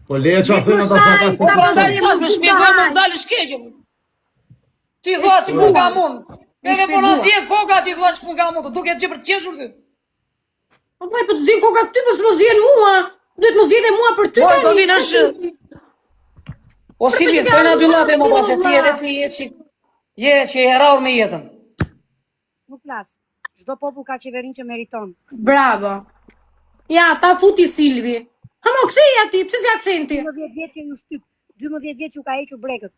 Po leje qa thënë ata sa ka Po prandaj tash më shpjegoj mos dalësh keq. Ti thua ç'pun nga mund. Edhe po na zjen koka ti thua ç'pun nga mund. Duket gjë për të qeshur ti. Po vaj po të zjen koka ty mos më zjen mua. Duhet mos zgjidhe mua për ty Po tani. do vinash. O si vjet, po na dy llape më pas se ti edhe ti je që e rror me jetën. Nuk flas. Çdo popull ka qeverinë që meriton. Bravo. Ja, ta futi Silvi. Ha mo kthej aty, pse s'ja kthen ti? 12 vjet që ju shtyp, 12 vjet që ka hequr brekët.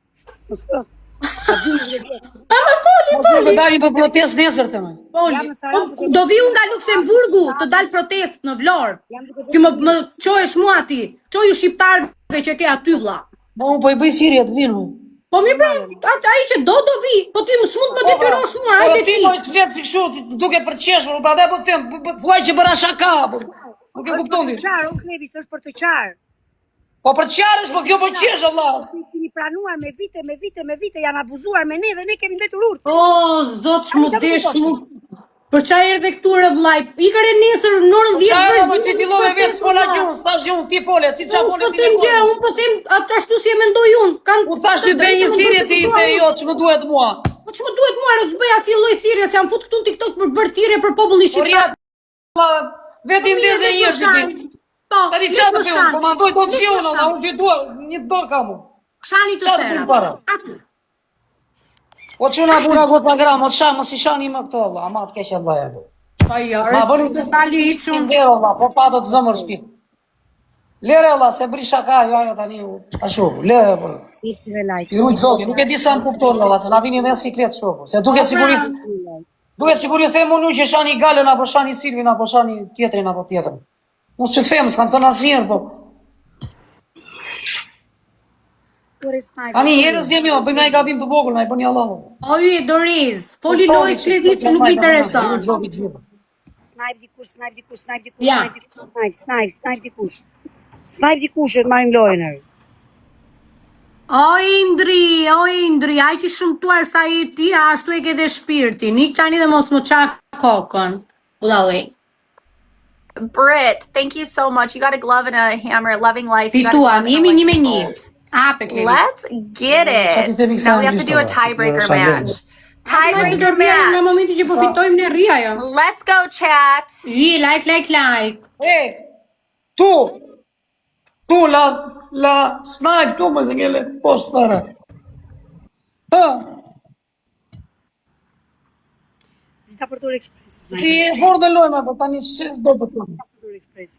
Ka 12 vjet. A më foli, Do dalin për protestë nesër të më. foli. Do vi unë nga Luksemburgu të dal protest në Vlorë. Që më çohesh mua ti. Çoju shqiptarëve që ke aty vlla. Po unë po i bëj sirje të vinë. Po mi bre, ai që do vi, po ti s'mund më detyrosh mua, hajde ti. Ti po të flet si kështu, duket për të qeshur, prandaj po them, thuaj që bëra shaka. Nuk e kupton ti. Qarë, unë klevi, s'është për të qarë. Po për të qarësh, po kjo po qesh valla. Kemi pranuar me vite, janë abuzuar me ne dhe ne kemi mbetur urtë. O, zot ç'mu desh mu. Për çaj erdhe këtu re vllai? Ikër e nesër në orën 10 Çfarë pres. po ti fillove vetë fola gjun, thash gjun, ti fole, ti çfarë fole ti? Unë po them atë ashtu si e mendoj unë. U thash ti bëj një thirrje ti te jo, ç'më duhet mua. Po ç'më duhet mua, as bëj asnjë lloj thirrje, s'jam fut këtu në TikTok për bërë thirrje për popullin shqiptar. Vetë ndezë njerëzit ti. Po, Tani çfarë do bëj? Po mandoj të qion, unë ti dua, një dorë kam unë. Shani të Çfarë tëra. të para? O çuna bura vot pagram, o çam mos i shani më këto valla, ama të keq vllaja. Po jo, Ma bëni të tali i çun. Ndero valla, po pa do të zëmër shpirt. Lere valla, se bëri shaka, jo ajo tani ashtu. Lere po. Ecëve like. Ju zotin, nuk e di sa më kupton valla, se na vini në siklet shoku. Se duket siguri. Duhet siguri them unë që shani Galën apo shani Silvin apo shani tjetrin apo tjetrën. Unë s'e them, s'kam thënë asnjëherë, po. Tani herës jemi jo, bëjmë një gabim të vogël, na i bëni Allahu. O ju Doriz, foli loj Sledit që nuk më intereson. Snipe dikush, Ja. snipe dikush. Snipe dikush e të marrim lojën e. O Indri, ai që shëmtuar sa i ti, ashtu e ke dhe shpirtin. Ik tani dhe mos më qa kokën. Udallej. Britt, thank you so much. You got a glove and a hammer. Loving life. You got a glove Fituam, and a jemi lightning 1-1. bolt. Hape Klevis. Let's get it. Now we have to do a tiebreaker match. Tiebreaker Në match. momentin që po fitojmë në rria jo. Let's go, chat. Like. Tu la snipe tu më zëngele post fare. Zita për tur Express. Ti e fort në lojë, po tani ç'do të bëj? Tur Express.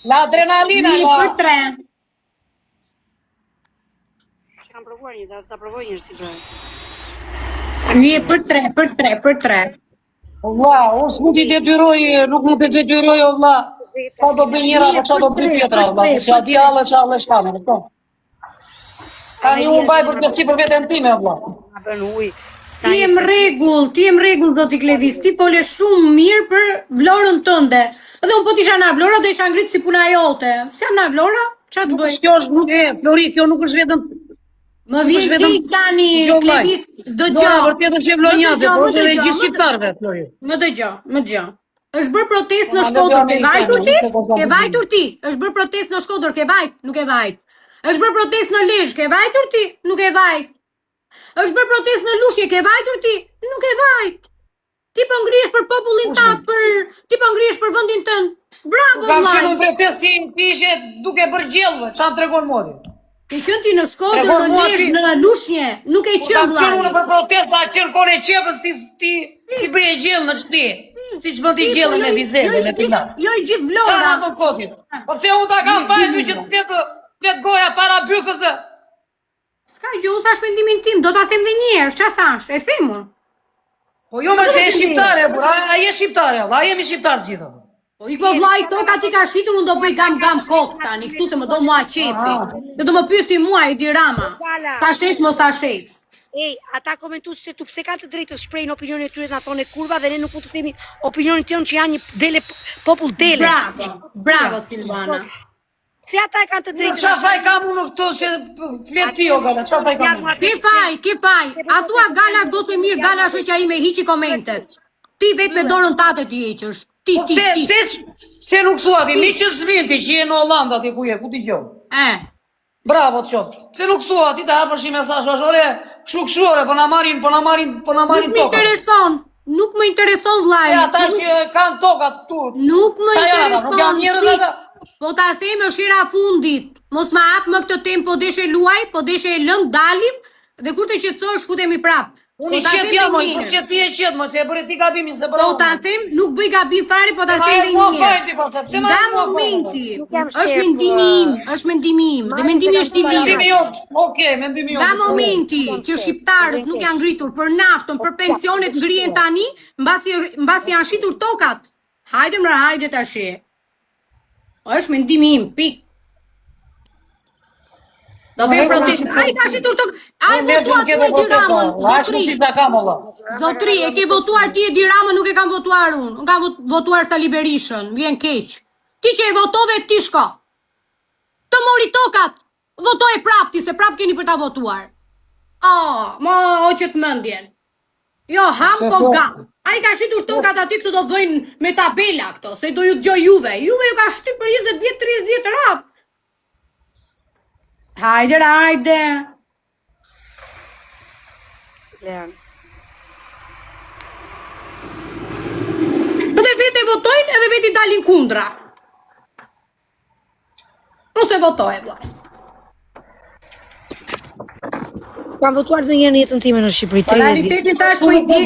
La adrenalina, Një la. për 3. Kam provuar një, ta provoj një si bëj. Një për 3. Vlla, unë s'mund t'i detyroj, nuk mund t'i detyroj o vlla. Po do bëj njëra, po çfarë do bëj tjetra, vlla, se s'ja di hallë çfarë shkam, e kupton? Tani unë baj për të për veten time, vlla. Na bën ujë. Ti jem rregull, do t'i Klevis. Ti pole shumë mirë për Vlorën tënde. Edhe unë po t'isha na Vlora, do isha ngrit si puna jote. S'jam na Vlora, ç'a të bëj? Kjo është nuk e, Flori, kjo nuk është vetëm Më vjen ti tani Klevis, Do vërtet është e vlonjate, po është edhe gjithë shqiptarëve, Flori. Më dëgjoj. Është bërë protestë në Shkodër, ke vajtur ti? Është bërë protestë në Shkodër, ke vajt? Nuk e vajt. Është bërë protestë në Lezhë, ke vajtur ti? Nuk e vajt. Është bërë protestë në Lushnjë, ke vajtur ti? Nuk e vajt. Ti po ngrihesh për popullin tat, ti po ngrihesh për vendin tënd. Bravo Kam vllai. qenë në protestë ti ishe duke bërë gjellëve, çfarë tregon modi? Ke qenë ti në Shkodër, në Lezhë, në Lushnjë, nuk e qenë Kam qenë unë vllai. për protestë, pa qenë kone e qepës, ti bëje gjellë në shtëpi. Siç bën ti gjellën me bizete, me pinat. Jo i gjithë Ka Vlora. ato kotit. Po pse unë ta kam fajt që të flet goja para bythëse? S'ka gjë, unë thash mendimin tim, do ta them edhe një herë, ç'a thash? E them unë. Po jo më se e shqiptare, a je shqiptare, a jemi shqiptar gjithë. Po i po vllai toka ti ka shitur, unë do bëj gam kokë tani, këtu se më do mua qefi. Do më pyesi mua Edi Rama. Ta shes mos ta shes. Ej, ata komentuesit e tu pse kanë të drejtë të shprehin opinionin e tyre na thonë kurva dhe ne nuk mund të themi opinionin tonë që janë një dele popull dele. Bravo Silvana. Se ata e kanë të drejtë. Çfarë faj kam unë këtu se flet ti o gala, çfarë faj kam unë? Ke faj. A thua Gala do të mirë, Gala është me qaj me hiqi komentet. Ti vetë me dorën tate ti heqësh. Ti. Pse nuk thua ti, mi që s'vin ti, që je në Hollanda ti ku je, ku ti gjo? Bravo të qoftë. Pse nuk thua ti të hapësh një mesazh vazhdore, kshu ore, po na marrin tokat. Nuk më intereson vllai. Ja, ata që kanë tokat këtu. Nuk më intereson. Nuk janë njerëz ata. Po ta them është hera fundit. Mos ma hap më këtë temp, po deshe luaj, po deshe lëm, dalim dhe kur të qetësohesh futemi prap. Unë i qetë jam, po që ti e qetë, më se e bëre ti gabimin se bëra. Po ta them, nuk bëj gabim fare, po ta them dhe një mirë. Nga momenti, është mendimi im, dhe mendimi është i lirë. Okej, mendimi Nga momenti që shqiptarët nuk janë ngritur për naftën, për pensionet ngrihen tani, mbasi janë shitur tokat. Hajde mra, hajde tash. Është mendimi im, pik. Do të protestë. Ai ka shitur tokë. Ai votuar ti Edi Ramën. Zotri, e ke votuar ti Edi Ramën, nuk e kam votuar unë. Unë kam votuar Sali Berishën. Vjen keq. Ti që e votove ti shko. Të mori tokat. Votoje prap ti, se prap keni për ta votuar. Mo hoqet mendjen. Jo, ham po gam. Ai ka shitur tokat aty, këtu do bëjnë me tabela këto, se do ju dëgjoj Juve. Juve ju ka shtyp për 20 vjet, 30 vjet rap. Hajde. Leon. Edhe vete votojnë, edhe veti dalin kundra. Ose votoje, vlla. Kam votuar dhe njërë në jetën time në Shqipëri, 30 vjet. Realitetin tash po i di.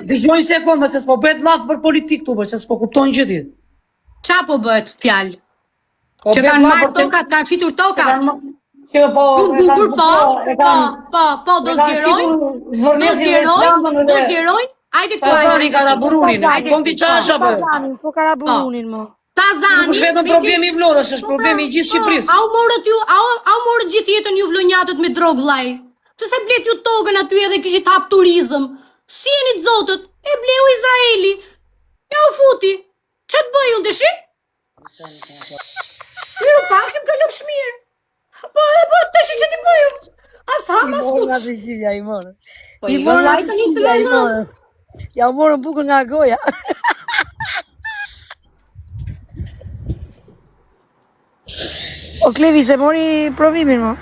Dëgjoj sekondë, se s'po bëhet laf për politikë tu, se s'po kuptojnë gjë ti. Qa po bëhet fjalë? Që kanë marrë tokat, kanë shitur tokat. Që po, do zgjerojnë, ajde Karaburunin, Karaburunin, konti qasha për. Po Karaburunin, mo. Tazani. Është vetëm problemi i Vlorës, është problemi i gjithë Shqipërisë. Au morët gjithë jetën ju vlonjatët me drogë vllai. Se blet ju tokën aty edhe kishit hap turizëm. Si jeni të zotët? E bleu Izraeli. Ja u futi. Ç'a të bëj unë dëshim? Mirë pashim ka lëpsh mirë. Po të shi që t'i bëj unë. As ham, as kuq. Ja u morën bukën nga goja. O Klevi, se mori provimin, mo.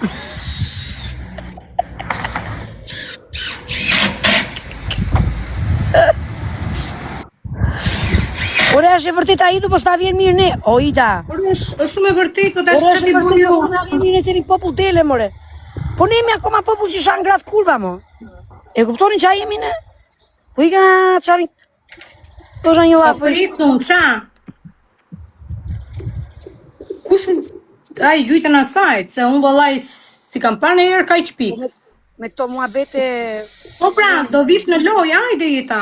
Ore, është e vërtet a idu, po s'ta vjen mirë ne. O, Ida. Është shumë e vërtet, po ta Ore, shi është e vërtet, po s'ta vjen mirë ne se një popull tele, more. Po ne jemi akoma popull që shanë gratë kurva, mo. E kuptoni qa jemi ne? Po i ka qarin... Po shë një lafë. Po pritun, qa? Kush... Ai gjujtën asajt, se unë vëllaj si kam parë në herë ka i qpi. Me këto muabete... Po pra, do vish në loj, ajde jeta.